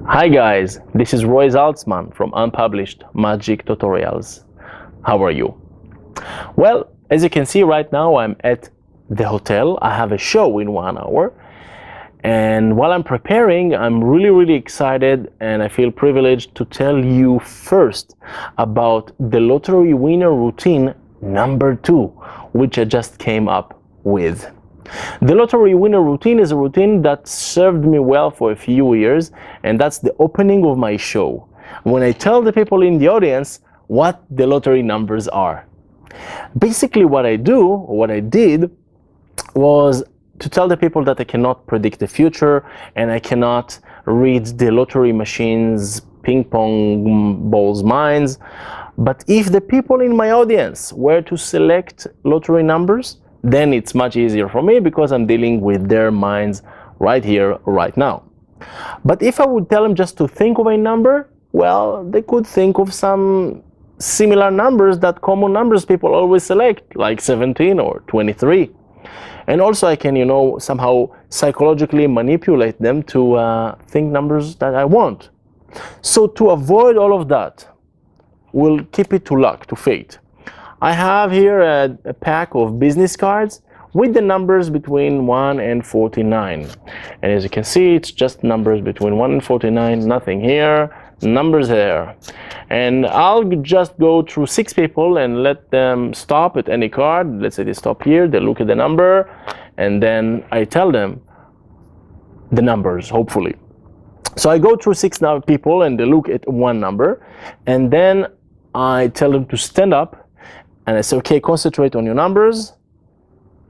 Hi guys, this is Roy Zaltzman from Unpublished Magic Tutorials. How are you? Well, as you can see right now, I'm at the hotel. I have a show in 1 hour. And while I'm preparing, I'm really excited and I feel privileged to tell you first about the lottery winner routine number 2, which I just came up with. The lottery winner routine is a routine that served me well for a few years, and that's the opening of my show, when I tell the people in the audience what the lottery numbers are. Basically what I did was to tell the people that I cannot predict the future and I cannot read the lottery machine's ping pong balls minds. But if the people in my audience were to select lottery numbers, then it's much easier for me because I'm dealing with their minds right here, right now. But if I would tell them just to think of a number, well, they could think of some similar numbers that common numbers people always select, like 17 or 23. And also I can, somehow psychologically manipulate them to think numbers that I want. So to avoid all of that, we'll keep it to luck, to fate. I have here a pack of business cards with the numbers between 1 and 49. And as you can see, it's just numbers between 1 and 49, nothing here, numbers there. And I'll just go through 6 people and let them stop at any card. Let's say they stop here, they look at the number, and then I tell them the numbers, hopefully. So I go through 6 people and they look at one number, and then I tell them to stand up. And I say, okay, concentrate on your numbers.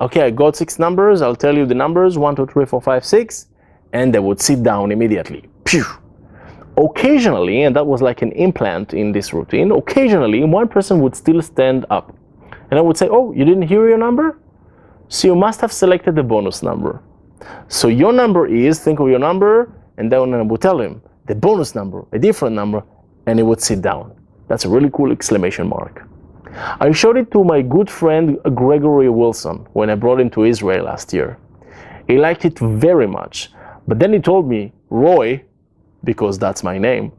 Okay, I got 6 numbers. I'll tell you the numbers, 1, 2, 3, 4, 5, 6. And they would sit down immediately. Pew! Occasionally, and that was like an implant in this routine, occasionally one person would still stand up. And I would say, oh, you didn't hear your number? So you must have selected the bonus number. So your number is, think of your number, and then I would tell him the bonus number, a different number, and he would sit down. That's a really cool exclamation mark. I showed it to my good friend Gregory Wilson when I brought him to Israel last year. He liked it very much, but then he told me, Roy, because that's my name,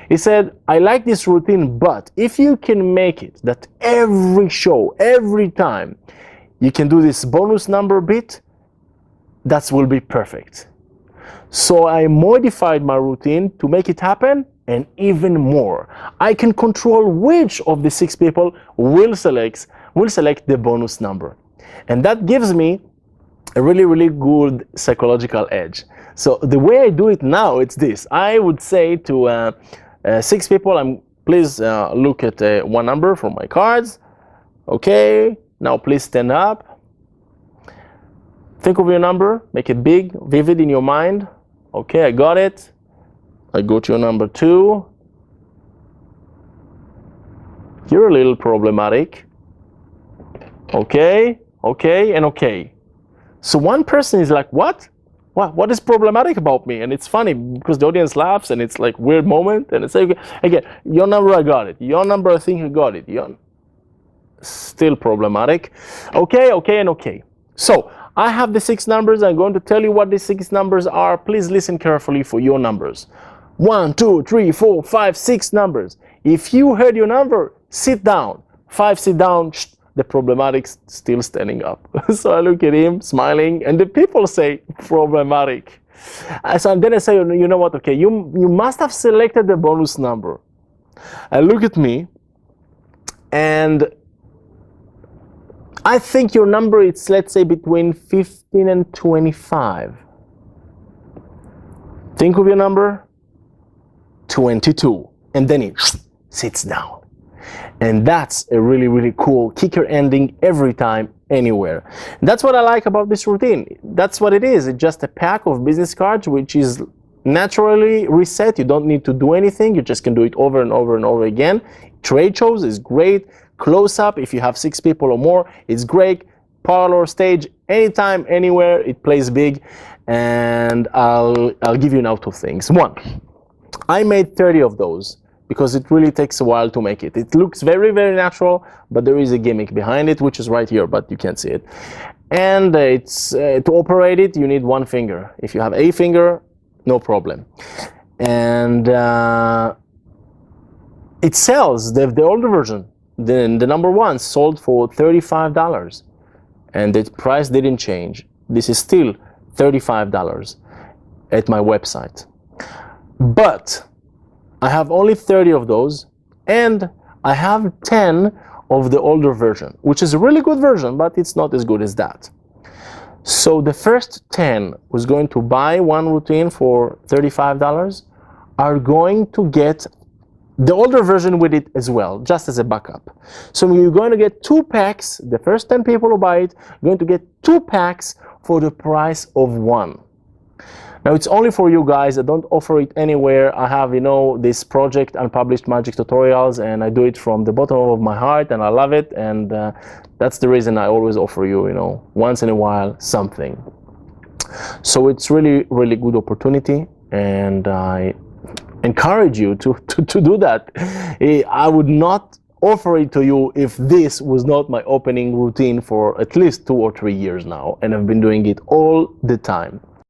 he said, I like this routine, but if you can make it that every show, every time, you can do this bonus number bit, that will be perfect. So I modified my routine to make it happen, and even more. I can control which of the 6 people will select the bonus number. And that gives me a really good psychological edge. So the way I do it now, it's this. I would say to 6 people, please look at one number from my cards. Okay, now please stand up. Think of your number, make it big, vivid in your mind. Okay, I got it. I go to your number 2. You're a little problematic. Okay, and okay. So one person is like, what? What is problematic about me? And it's funny because the audience laughs and it's like weird moment. And it's like, again, your number, I got it. Your number, I think you got it. You're still problematic. Okay, and okay. So I have the 6 numbers. I'm going to tell you what the 6 numbers are. Please listen carefully for your numbers. 1, 2, 3, 4, 5, 6 numbers. If you heard your number, sit down. 5, sit down. Shh, the problematic still standing up. So I look at him, smiling, and the people say, problematic. So then I say, you know what, okay, you must have selected the bonus number. I look at me, and I think your number is, let's say, between 15 and 25. Think of your number. 22, and then he sits down. And that's a really cool kicker ending every time, anywhere. And that's what I like about this routine. That's what it is. It's just a pack of business cards which is naturally reset. You don't need to do anything. You just can do it over and over again. Trade shows is great. Close up, if you have 6 people or more, it's great. Parlor, stage, anytime, anywhere, it plays big. And I'll give you now 2 things. 1. I made 30 of those because it really takes a while to make it. It looks very natural, but there is a gimmick behind it, which is right here, but you can't see it. And to operate it, you need 1 finger. If you have a finger, no problem. and it sells. The older version, the number one, sold for $35, and the price didn't change. This is still $35 at my website. But I have only 30 of those, and I have 10 of the older version, which is a really good version, but it's not as good as that. So the first 10 who's going to buy one routine for $35 are going to get the older version with it as well, just as a backup. So you're going to get 2 packs. The first 10 people who buy it are going to get 2 packs for the price of 1. Now it's only for you guys. I don't offer it anywhere. I have, this project, Unpublished Magic Tutorials, and I do it from the bottom of my heart, and I love it. And that's the reason I always offer you, once in a while, something. So it's really, really good opportunity, and I encourage you to do that. I would not offer it to you if this was not my opening routine for at least 2 or 3 years now, and I've been doing it all the time.